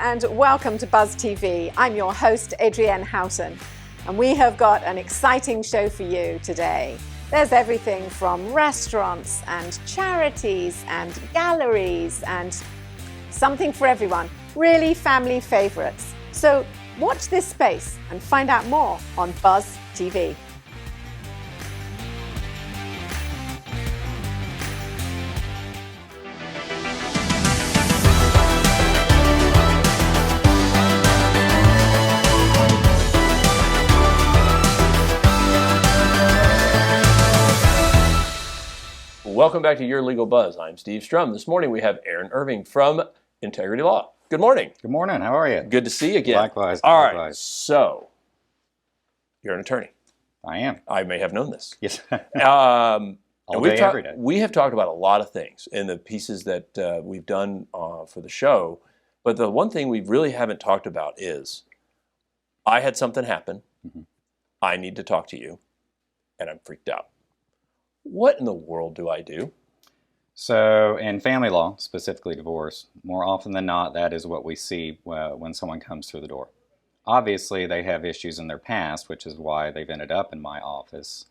and welcome to Buzz TV. I'm your host, Adrienne Houghton, and we have got an exciting show for you today. There's everything from restaurants and charities and galleries and something for everyone, really family favorites. So watch this space and find out more on Buzz TV. Welcome back to Your Legal Buzz. I'm Steve Strum. This morning we have Aaron Irving from Integrity Law. Good morning. Good morning. How are you? Good to see you again. Likewise. All likewise. right. So, you're an attorney. I am. I may have known this. Yes. All day, every day. We have talked about a lot of things in the pieces that we've done for the show, but the one thing we really haven't talked about is I had something happen. Mm-hmm. I need to talk to you, and I'm freaked out. What in the world do I do? So in family law, specifically divorce, more often than not, that is what we see when someone comes through the door. Obviously, they have issues in their past, which is why they've ended up in my office.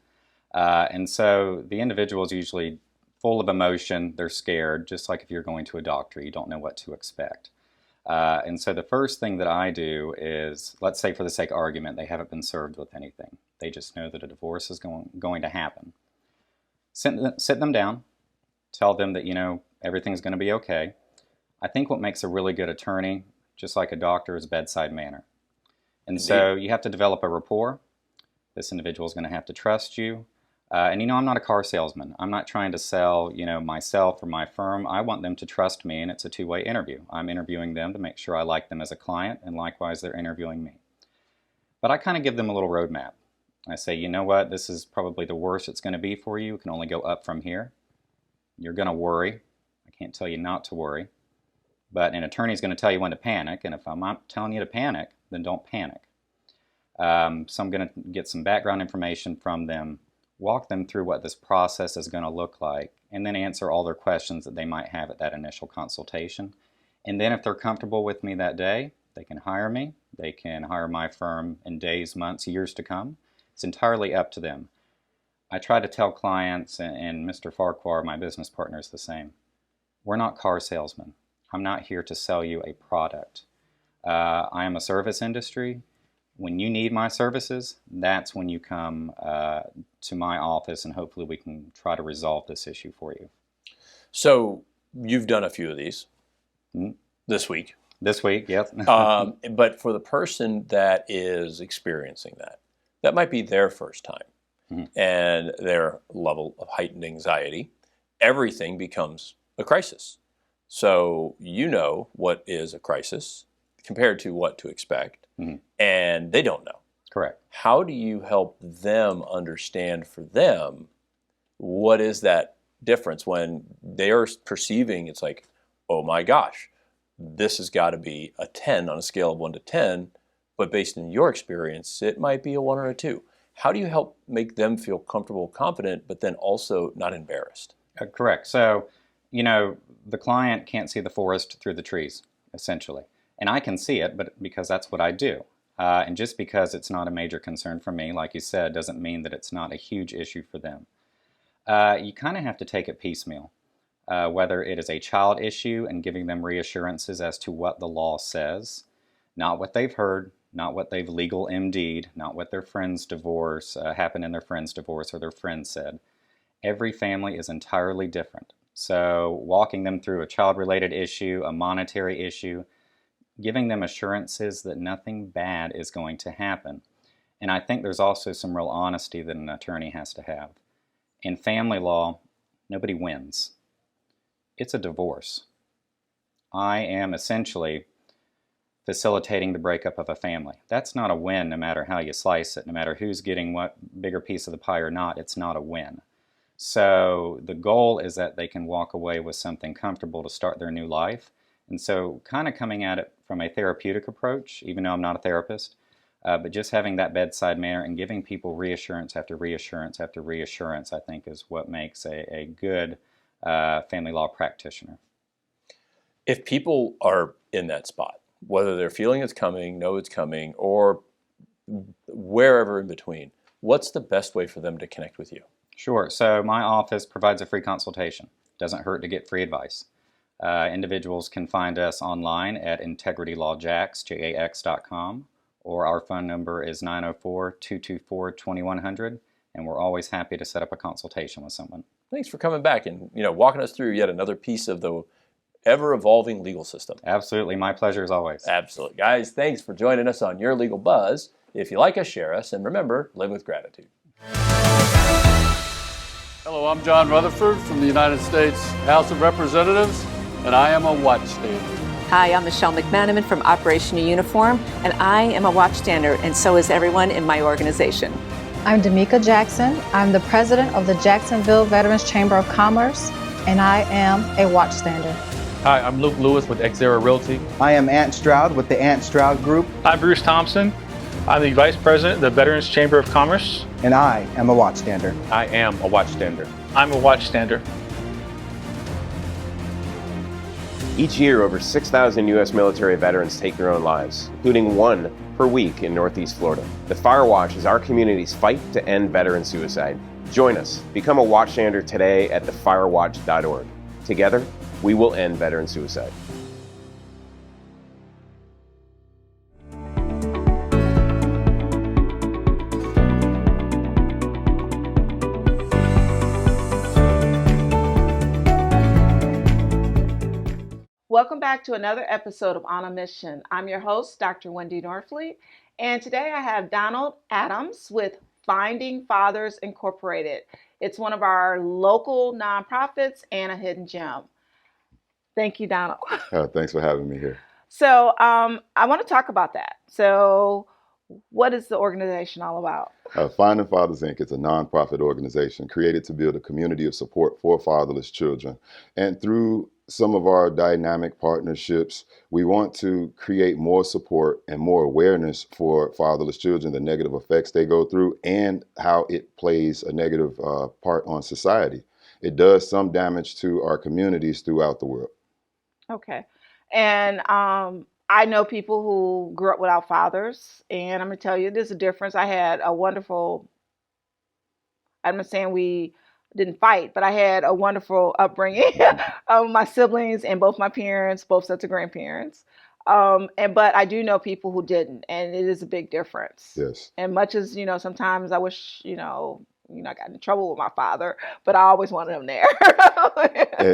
And so the individual is usually full of emotion. They're scared, just like if you're going to a doctor, you don't know what to expect. And so the first thing that I do is, let's say for the sake of argument, they haven't been served with anything. They just know that a divorce is going to happen. Sit them down, tell them that, everything's going to be okay. I think what makes a really good attorney, just like a doctor, is bedside manner. And Indeed. So you have to develop a rapport. This individual is going to have to trust you. And I'm not a car salesman. I'm not trying to sell, myself or my firm. I want them to trust me, and it's a two-way interview. I'm interviewing them to make sure I like them as a client, and likewise they're interviewing me. But I kind of give them a little roadmap. I say, you know what, this is probably the worst it's going to be for you. It can only go up from here. You're going to worry. I can't tell you not to worry. But an attorney is going to tell you when to panic, and if I'm not telling you to panic, then don't panic. So I'm going to get some background information from them, walk them through what this process is going to look like, and then answer all their questions that they might have at that initial consultation. And then if they're comfortable with me that day, they can hire me. They can hire my firm in days, months, years to come. It's entirely up to them. I try to tell clients, and Mr. Farquhar, my business partner, is the same. We're not car salesmen. I'm not here to sell you a product. I am a service industry. When you need my services, that's when you come to my office, and hopefully we can try to resolve this issue for you. So you've done a few of these this week. This week, yes. But for the person that is experiencing that might be their first time, and their level of heightened anxiety, everything becomes a crisis. So you know what is a crisis compared to what to expect, and they don't know. Correct. How do you help them understand for them what is that difference when they are perceiving it's like, oh my gosh, this has got to be a 10 on a scale of 1 to 10, but based on your experience, it might be a 1 or a 2. How do you help make them feel comfortable, confident, but then also not embarrassed? Correct. So, the client can't see the forest through the trees, essentially. And I can see it, but because that's what I do. And just because it's not a major concern for me, like you said, doesn't mean that it's not a huge issue for them. You kind of have to take it piecemeal, whether it is a child issue and giving them reassurances as to what the law says, not what they've heard, not what they've legal MD'd, not what their friend's divorce happened in their friend's divorce or their friend said. Every family is entirely different. So walking them through a child-related issue, a monetary issue, giving them assurances that nothing bad is going to happen. And I think there's also some real honesty that an attorney has to have. In family law, nobody wins. It's a divorce. I am essentially facilitating the breakup of a family. That's not a win no matter how you slice it, no matter who's getting what bigger piece of the pie or not, it's not a win. So the goal is that they can walk away with something comfortable to start their new life. And so kind of coming at it from a therapeutic approach, even though I'm not a therapist, but just having that bedside manner and giving people reassurance after reassurance after reassurance, I think is what makes a good family law practitioner. If people are in that spot, whether they're feeling it's coming, know it's coming, or wherever in between, what's the best way for them to connect with you? Sure. So my office provides a free consultation. Doesn't hurt to get free advice. Individuals can find us online at integritylawjax.com, or our phone number is 904-224-2100, and we're always happy to set up a consultation with someone. Thanks for coming back and walking us through yet another piece of the ever-evolving legal system. Absolutely. My pleasure as always. Absolutely. Guys, thanks for joining us on Your Legal Buzz. If you like us, share us, and remember, live with gratitude. Hello, I'm John Rutherford from the United States House of Representatives, and I am a watchstander. Hi, I'm Michelle McManaman from Operation Uniform, and I am a watchstander, and so is everyone in my organization. I'm Damika Jackson. I'm the president of the Jacksonville Veterans Chamber of Commerce, and I am a watchstander. Hi, I'm Luke Lewis with Xera Realty. I am Ant Stroud with the Ant Stroud Group. I'm Bruce Thompson. I'm the Vice President of the Veterans Chamber of Commerce. And I am a watchstander. I am a watchstander. I'm a watchstander. Each year, over 6,000 U.S. military veterans take their own lives, including one per week in Northeast Florida. The Fire Watch is our community's fight to end veteran suicide. Join us. Become a watchstander today at thefirewatch.org. Together, we will end veteran suicide. Welcome back to another episode of On a Mission. I'm your host, Dr. Wendy Norfleet, and today I have Donald Adams with Finding Fathers Incorporated. It's one of our local nonprofits and a hidden gem. Thank you, Donald. Thanks for having me here. So I want to talk about that. So what is the organization all about? Finding Fathers, Inc. is a nonprofit organization created to build a community of support for fatherless children. And through some of our dynamic partnerships, we want to create more support and more awareness for fatherless children, the negative effects they go through, and how it plays a negative part on society. It does some damage to our communities throughout the world. Okay. And I know people who grew up without fathers, and I'm going to tell you, there's a difference. I had a wonderful, I'm not saying we didn't fight, but I had a wonderful upbringing of my siblings and both my parents, both sets of grandparents. But I do know people who didn't, and it is a big difference. Yes. And much as, sometimes I wish, I got in trouble with my father, but I always wanted him there.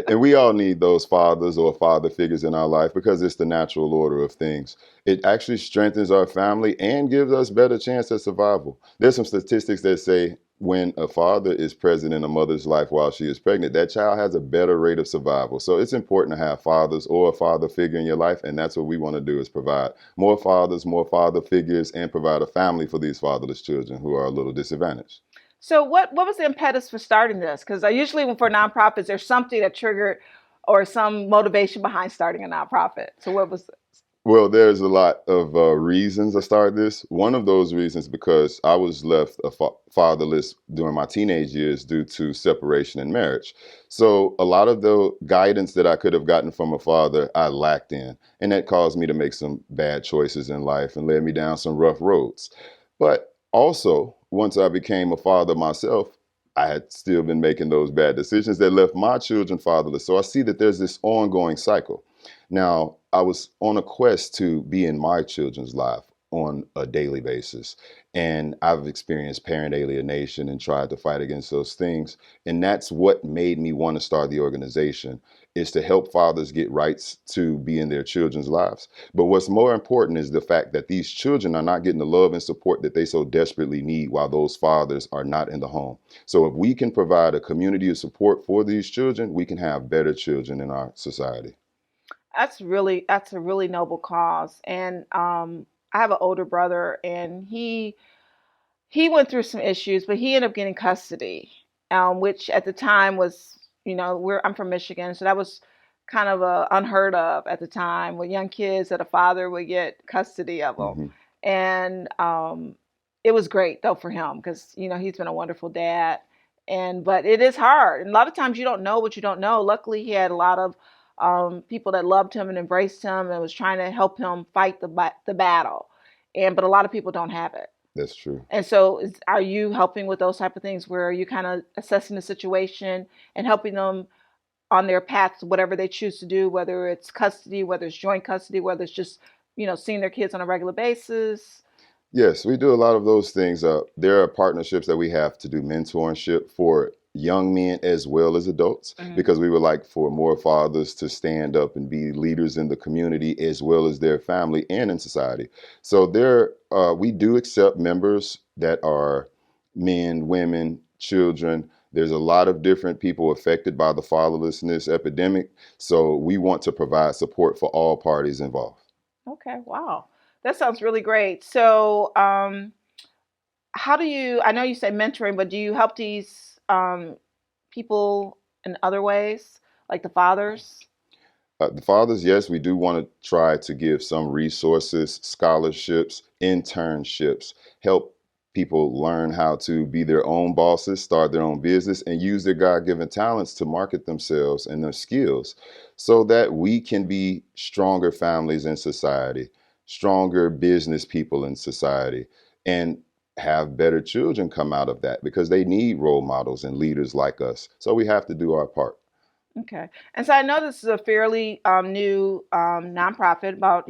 And we all need those fathers or father figures in our life because it's the natural order of things. It actually strengthens our family and gives us better chance at survival. There's some statistics that say when a father is present in a mother's life while she is pregnant, that child has a better rate of survival. So it's important to have fathers or a father figure in your life, and that's what we want to do, is provide more fathers, more father figures, and provide a family for these fatherless children who are a little disadvantaged. So what was the impetus for starting this? Because usually for nonprofits, there's something that triggered or some motivation behind starting a nonprofit. So what was this? Well, there's a lot of reasons I started this. One of those reasons because I was left fatherless during my teenage years due to separation and marriage. So a lot of the guidance that I could have gotten from a father, I lacked in. And that caused me to make some bad choices in life and led me down some rough roads. But also, once I became a father myself, I had still been making those bad decisions that left my children fatherless. So I see that there's this ongoing cycle. Now, I was on a quest to be in my children's life on a daily basis. And I've experienced parent alienation and tried to fight against those things. And that's what made me want to start the organization, is to help fathers get rights to be in their children's lives. But what's more important is the fact that these children are not getting the love and support that they so desperately need while those fathers are not in the home. So if we can provide a community of support for these children, we can have better children in our society. That's a really noble cause. And I have an older brother, and he went through some issues, but he ended up getting custody, which at the time was, I'm from Michigan, so that was kind of unheard of at the time, with young kids that a father would get custody of them. Mm-hmm. And it was great though for him because he's been a wonderful dad. But it is hard, and a lot of times you don't know what you don't know. Luckily, he had a lot of people that loved him and embraced him and was trying to help him fight the battle. But a lot of people don't have it. That's true. And so are you helping with those type of things where you kind of assessing the situation and helping them on their path to whatever they choose to do, whether it's custody, whether it's joint custody, whether it's just, seeing their kids on a regular basis? Yes, we do a lot of those things. There are partnerships that we have to do mentorship for young men as well as adults, because we would like for more fathers to stand up and be leaders in the community as well as their family and in society. So we do accept members that are men, women, children. There's a lot of different people affected by the fatherlessness epidemic. So we want to provide support for all parties involved. Okay, wow. That sounds really great. So how do you, I know you say mentoring, but do you help these people in other ways, like the fathers? The fathers, yes, we do want to try to give some resources, scholarships, internships, help people learn how to be their own bosses, start their own business, and use their God-given talents to market themselves and their skills so that we can be stronger families in society, stronger business people in society, and have better children come out of that, because they need role models and leaders like us. So we have to do our part. Okay. And so I know this is a fairly new nonprofit, about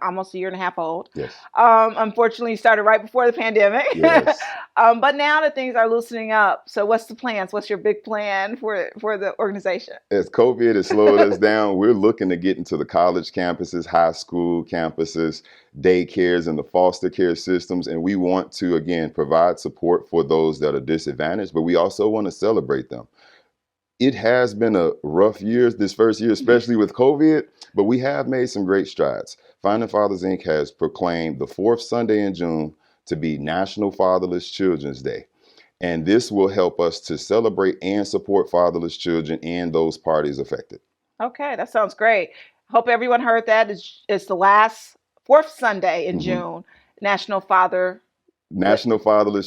almost a year and a half old. Yes. Unfortunately, started right before the pandemic. Yes. But now that things are loosening up, so what's the plans? What's your big plan for the organization? As COVID has slowed us down, we're looking to get into the college campuses, high school campuses, daycares, and the foster care systems. And we want to, again, provide support for those that are disadvantaged, but we also want to celebrate them. It has been a rough year, this first year, especially with COVID, but we have made some great strides. Finding Fathers, Inc. has proclaimed the fourth Sunday in June to be National Fatherless Children's Day. And this will help us to celebrate and support fatherless children and those parties affected. Okay, that sounds great. Hope everyone heard that. It's the fourth Sunday in June, National Fatherless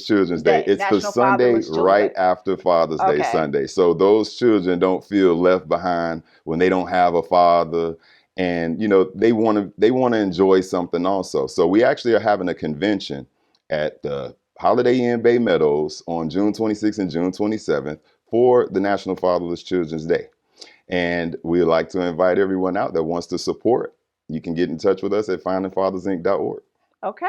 Children's Day. It's the Sunday right after Father's Day Sunday. So those children don't feel left behind when they don't have a father, and they want to enjoy something also. So we actually are having a convention at the Holiday Inn Bay Meadows on June 26th and June 27th for the National Fatherless Children's Day. And we'd like to invite everyone out that wants to support. You can get in touch with us at findingfathersinc.org. Okay.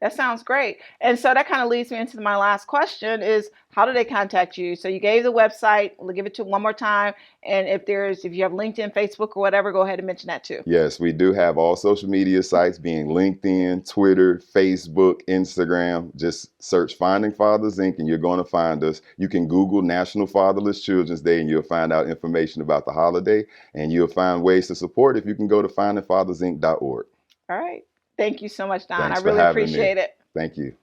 That sounds great. And so that kind of leads me into my last question is, how do they contact you? So you gave the website. We'll give it to one more time. And if you have LinkedIn, Facebook, or whatever, go ahead and mention that too. Yes, we do have all social media sites, being LinkedIn, Twitter, Facebook, Instagram. Just search Finding Fathers, Inc. and you're going to find us. You can Google National Fatherless Children's Day and you'll find out information about the holiday, and you'll find ways to support if you can go to findingfathersinc.org. All right. Thank you so much, Don. Thanks I really appreciate it. Thank you.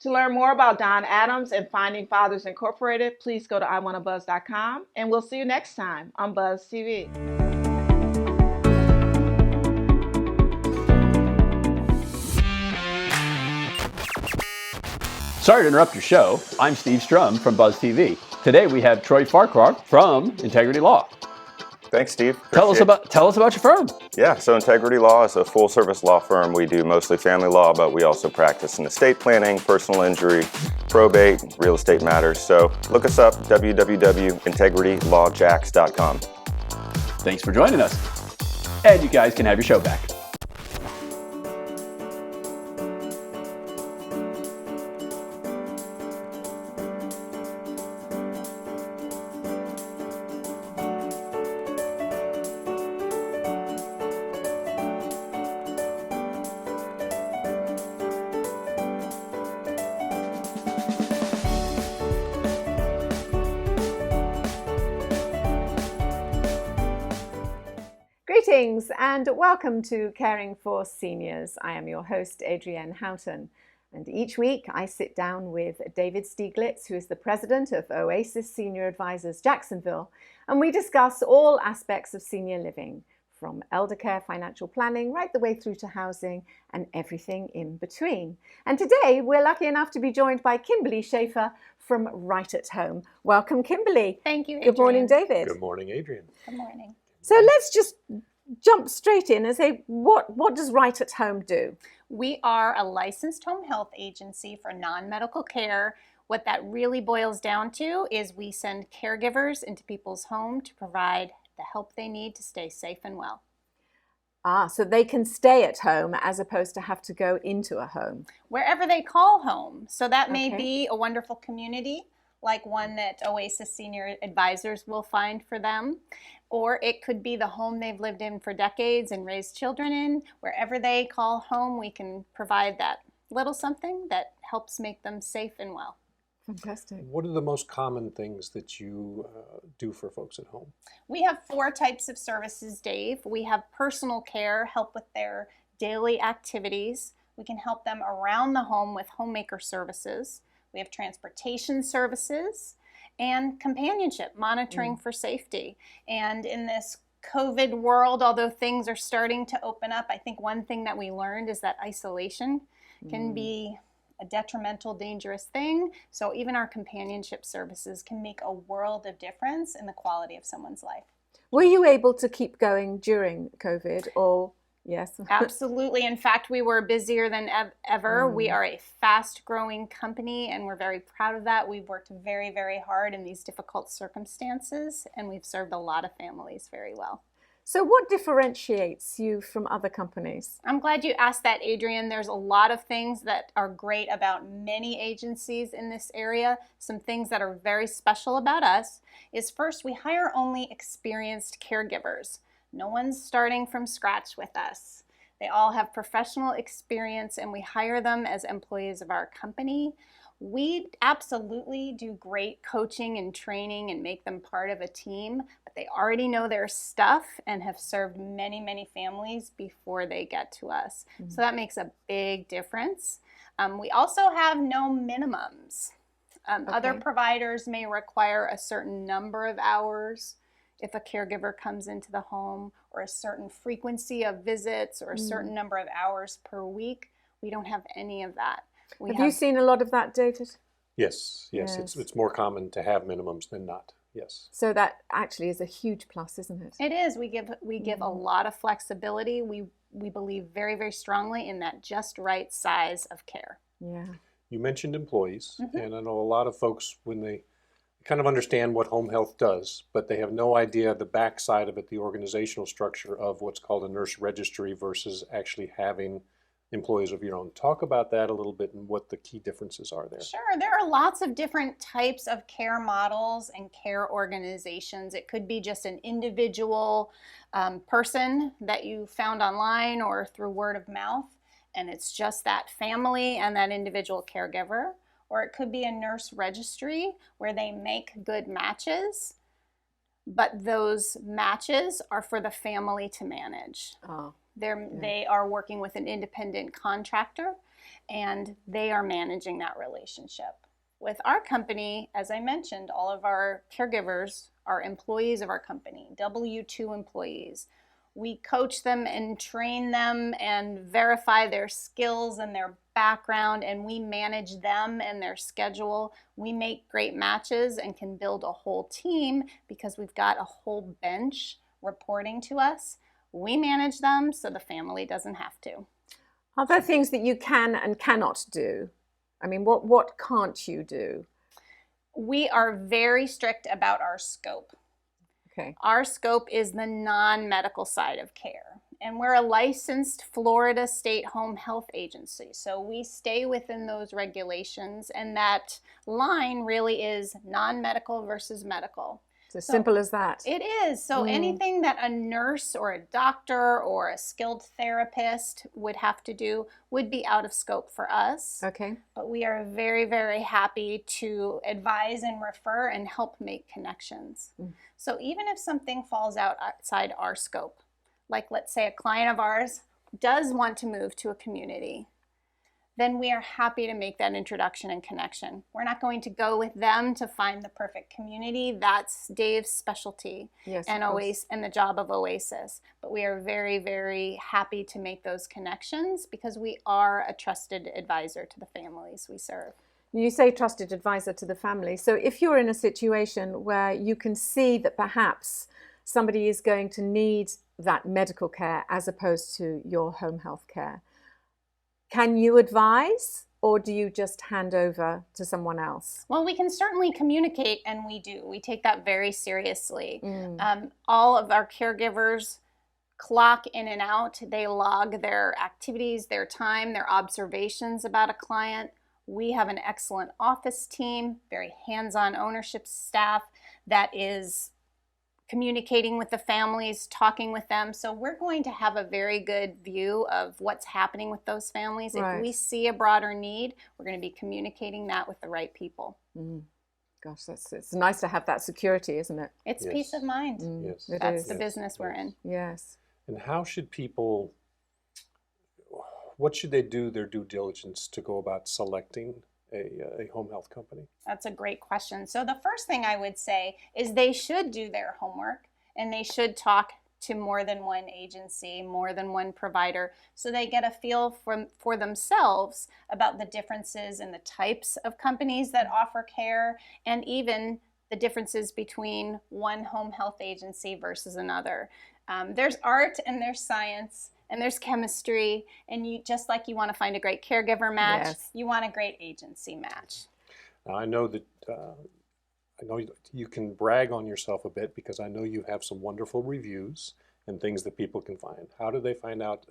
To learn more about Don Adams and Finding Fathers Incorporated, please go to iwanttabuzz.com, and we'll see you next time on Buzz TV. Sorry to interrupt your show. I'm Steve Strum from Buzz TV. Today we have Troy Farquhar from Integrity Law. Thanks, Steve. Tell us about your firm. Yeah, so Integrity Law is a full-service law firm. We do mostly family law, but we also practice in estate planning, personal injury, probate, real estate matters. So look us up, www.integritylawjax.com. Thanks for joining us. And you guys can have your show back. Greetings and welcome to Caring for Seniors. I am your host, Adrienne Houghton. And each week I sit down with David Stieglitz, who is the president of Oasis Senior Advisors Jacksonville, and we discuss all aspects of senior living, from elder care, financial planning, right the way through to housing and everything in between. And today we're lucky enough to be joined by Kimberly Schaefer from Right at Home. Welcome, Kimberly. Thank you, Adrienne. Good morning, David. Good morning, Adrienne. Good morning. So let's just jump straight in and say, what does Right at Home do? We are a licensed home health agency for non-medical care. What that really boils down to is we send caregivers into people's home to provide the help they need to stay safe and well. So they can stay at home as opposed to have to go into a home. Wherever they call home. So that may be a wonderful community, like one that Oasis Senior Advisors will find for them. Or it could be the home they've lived in for decades and raised children in. Wherever they call home, we can provide that little something that helps make them safe and well. Fantastic. What are the most common things that you do for folks at home? We have 4 types of services, Dave. We have personal care, help with their daily activities. We can help them around the home with homemaker services. We have transportation services and companionship, monitoring for safety. And in this COVID world, although things are starting to open up, I think one thing that we learned is that isolation can be a detrimental, dangerous thing. So even our companionship services can make a world of difference in the quality of someone's life. Were you able to keep going during COVID or yes? Absolutely. In fact, we were busier than ever. We are a fast growing company and we're very proud of that. We've worked very, very hard in these difficult circumstances and we've served a lot of families very well. So what differentiates you from other companies? I'm glad you asked that, Adrienne. There's a lot of things that are great about many agencies in this area. Some things that are very special about us is first, we hire only experienced caregivers. No one's starting from scratch with us. They all have professional experience and we hire them as employees of our company. We absolutely do great coaching and training and make them part of a team, but they already know their stuff and have served many, many families before they get to us. So that makes a big difference. We also have no minimums. Other providers may require a certain number of hours if a caregiver comes into the home, or a certain frequency of visits, or a certain number of hours per week. We don't have any of that. Have you seen a lot of that, David? Yes. It's more common to have minimums than not. Yes. So that actually is a huge plus, isn't it? It is. We give a lot of flexibility. We believe very, very strongly in that just right size of care. Yeah. You mentioned employees, and I know a lot of folks, when they kind of understand what home health does, but they have no idea the backside of it, the organizational structure of what's called a nurse registry versus actually having employees of your own. Talk about that a little bit and what the key differences are there. Sure. There are lots of different types of care models and care organizations. It could be just an individual person that you found online or through word of mouth, and it's just that family and that individual caregiver. Or it could be a nurse registry where they make good matches, but those matches are for the family to manage. They are working with an independent contractor and they are managing that relationship. With our company, as I mentioned, all of our caregivers are employees of our company, W-2 employees. We coach them and train them and verify their skills and their background, and we manage them and their schedule. We make great matches and can build a whole team because we've got a whole bench reporting to us. We manage them so the family doesn't have to. Are there things that you can and cannot do? I mean, what can't you do? We are very strict about our scope. Okay. Our scope is the non-medical side of care. And we're a licensed Florida state home health agency. So we stay within those regulations, and that line really is non-medical versus medical. It's as simple as that. It is. So anything that a nurse or a doctor or a skilled therapist would have to do would be out of scope for us. Okay. But we are very, very happy to advise and refer and help make connections. So even if something falls outside our scope, like let's say a client of ours does want to move to a community, then we are happy to make that introduction and connection. We're not going to go with them to find the perfect community. That's Dave's specialty and the job of Oasis. But we are very, very happy to make those connections because we are a trusted advisor to the families we serve. You say trusted advisor to the family. So if you're in a situation where you can see that perhaps somebody is going to need that medical care as opposed to your home health care. Can you advise, or do you just hand over to someone else? Well, we can certainly communicate, and we do. We take that very seriously. All of our caregivers clock in and out. They log their activities, their time, their observations about a client. We have an excellent office team, very hands-on ownership staff that is communicating with the families, talking with them. So we're going to have a very good view of what's happening with those families. Right. If we see a broader need, we're going to be communicating that with the right people. Gosh, it's nice to have that security, isn't it? It's Yes. peace of mind. Yes. It That's is. the business we're in. Yes. And how should people, what should they do their due diligence to go about selecting a home health company? That's a great question. So the first thing I would say is they should do their homework, and they should talk to more than one agency, more than one provider, so they get a feel for themselves about the differences in the types of companies that offer care, and even the differences between one home health agency versus another. There's art and there's science and there's chemistry, and you just like you want to find a great caregiver match, Yes. you want a great agency match. Now, I know that I know you can brag on yourself a bit because I know you have some wonderful reviews and things that people can find. How do they find out,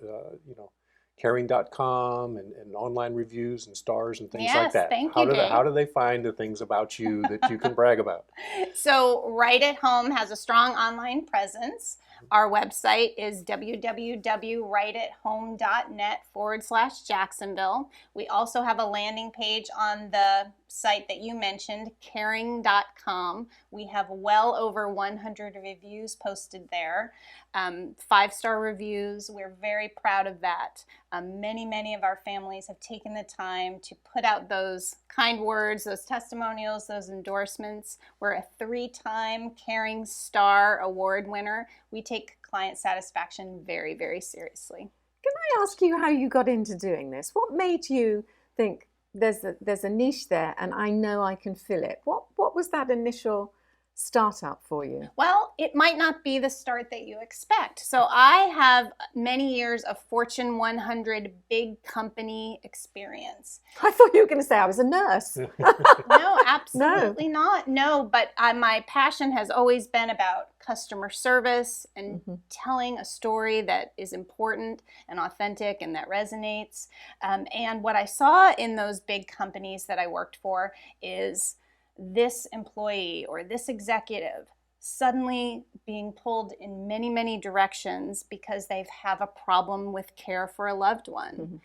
caring.com and online reviews and stars and things like Yes, that? thank How you, do they, Dave. how do they find the things about you that you can brag about? So Right at Home has a strong online presence. Our website is www.rightathome.net/Jacksonville. We also have a landing page on the site that you mentioned, caring.com. We have well over 100 reviews posted there, 5-star reviews. We're very proud of that. Many of our families have taken the time to put out those kind words, those testimonials, those endorsements. We're a 3-time Caring Star Award winner. We take client satisfaction very, very seriously. Can I ask you how you got into doing this? What made you think there's a niche there and I know I can fill it? What was that initial startup for you? Well, it might not be the start that you expect. So I have many years of Fortune 100 big company experience. I thought you were going to say I was a nurse. No, absolutely not. No, but my passion has always been about customer service and telling a story that is important and authentic and that resonates. And what I saw in those big companies that I worked for is this employee or this executive suddenly being pulled in many directions because they have a problem with care for a loved one.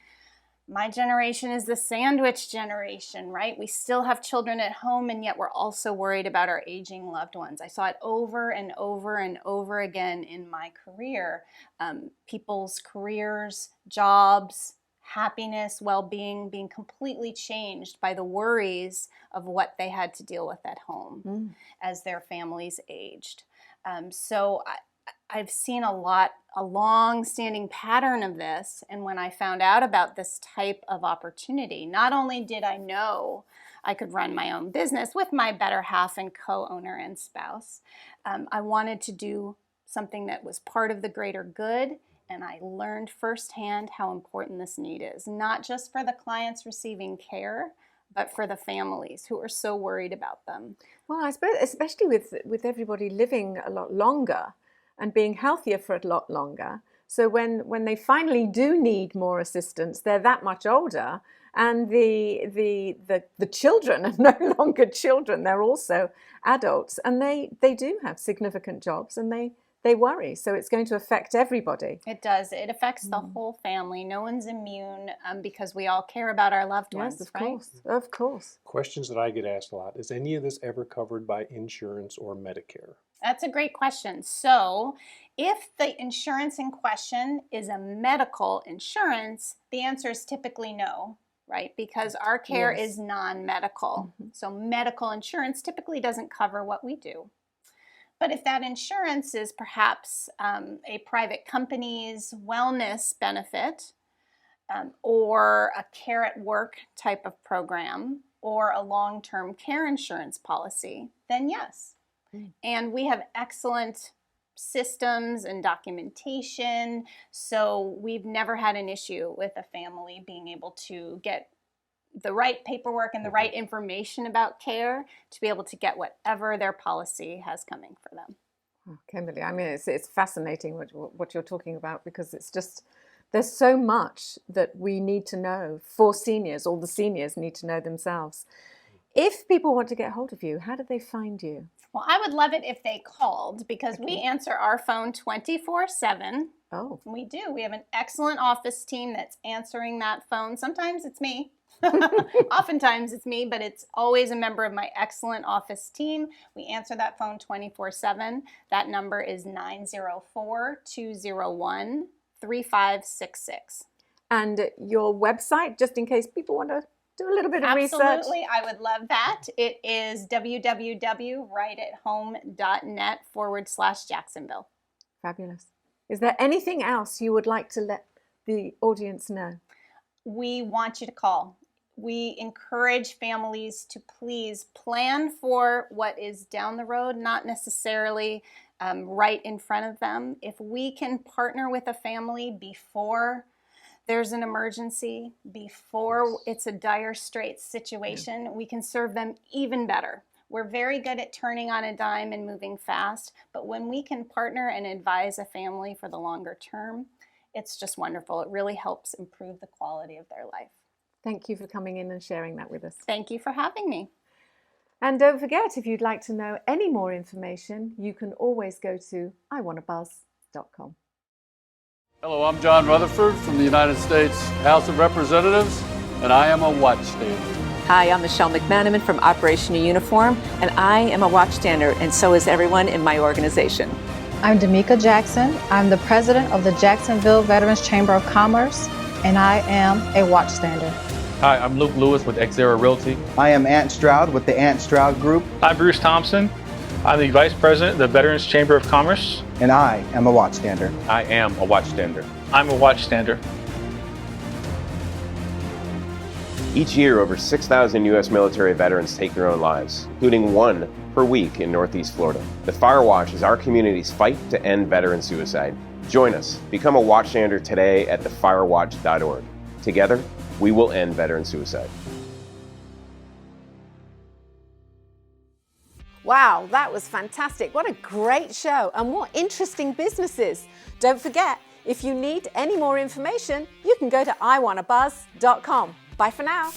My generation is the sandwich generation, right? We still have children at home, and yet we're also worried about our aging loved ones. I saw it over and over and over again in my career. People's careers, jobs, happiness, well-being being completely changed by the worries of what they had to deal with at home as their families aged. So I've seen a long-standing pattern of this, and when I found out about this type of opportunity, not only did I know I could run my own business with my better half and co-owner and spouse, I wanted to do something that was part of the greater good. And I learned firsthand how important this need is, not just for the clients receiving care, but for the families who are so worried about them. Well, I suppose, especially with everybody living a lot longer and being healthier for a lot longer. So when they finally do need more assistance, they're that much older, and the children are no longer children; they're also adults, and they do have significant jobs, and they worry. So it's going to affect everybody. It does. It affects the whole family. No one's immune because we all care about our loved ones, Yes, of right? course, of course. Questions that I get asked a lot. Is any of this ever covered by insurance or Medicare? That's a great question. So if the insurance in question is a medical insurance, the answer is typically no, right? Because our care is non-medical. So medical insurance typically doesn't cover what we do. But if that insurance is perhaps a private company's wellness benefit or a care at work type of program or a long-term care insurance policy, then yes. And we have excellent systems and documentation. So we've never had an issue with a family being able to get the right paperwork and the right information about care to be able to get whatever their policy has coming for them. Oh, Kimberly, I mean, it's fascinating what you're talking about, because it's just, there's so much that we need to know for seniors. All the seniors need to know themselves. If people want to get hold of you, how do they find you? Well, I would love it if they called, because we answer our phone 24/7. Oh. We do. We have an excellent office team that's answering that phone. Sometimes it's me. Oftentimes it's me, but it's always a member of my excellent office team. We answer that phone 24/7. That number is 904-201-3566. And your website, just in case people want to do a little bit of research. Absolutely, I would love that. It is www.rightathome.net/Jacksonville. Fabulous. Is there anything else you would like to let the audience know? We want you to call. We encourage families to please plan for what is down the road, not necessarily right in front of them. If we can partner with a family before there's an emergency, before it's a dire straits situation, we can serve them even better. We're very good at turning on a dime and moving fast, but when we can partner and advise a family for the longer term, it's just wonderful. It really helps improve the quality of their life. Thank you for coming in and sharing that with us. Thank you for having me. And don't forget, if you'd like to know any more information, you can always go to iwannabuzz.com. Hello, I'm John Rutherford from the United States House of Representatives, and I am a watchstander. Hi, I'm Michelle McManaman from Operation Uniform, and I am a watchstander, and so is everyone in my organization. I'm Damika Jackson. I'm the president of the Jacksonville Veterans Chamber of Commerce, and I am a watchstander. Hi, I'm Luke Lewis with Xera Realty. I am Ant Stroud with the Ant Stroud Group. I'm Bruce Thompson. I'm the Vice President of the Veterans Chamber of Commerce. And I am a watchstander. I am a watchstander. I'm a watchstander. Each year, over 6,000 U.S. military veterans take their own lives, including one per week in Northeast Florida. The Fire Watch is our community's fight to end veteran suicide. Join us. Become a watchstander today at thefirewatch.org. Together, we will end veteran suicide. Wow, that was fantastic. What a great show, and what interesting businesses. Don't forget, if you need any more information, you can go to iwannabuzz.com. Bye for now.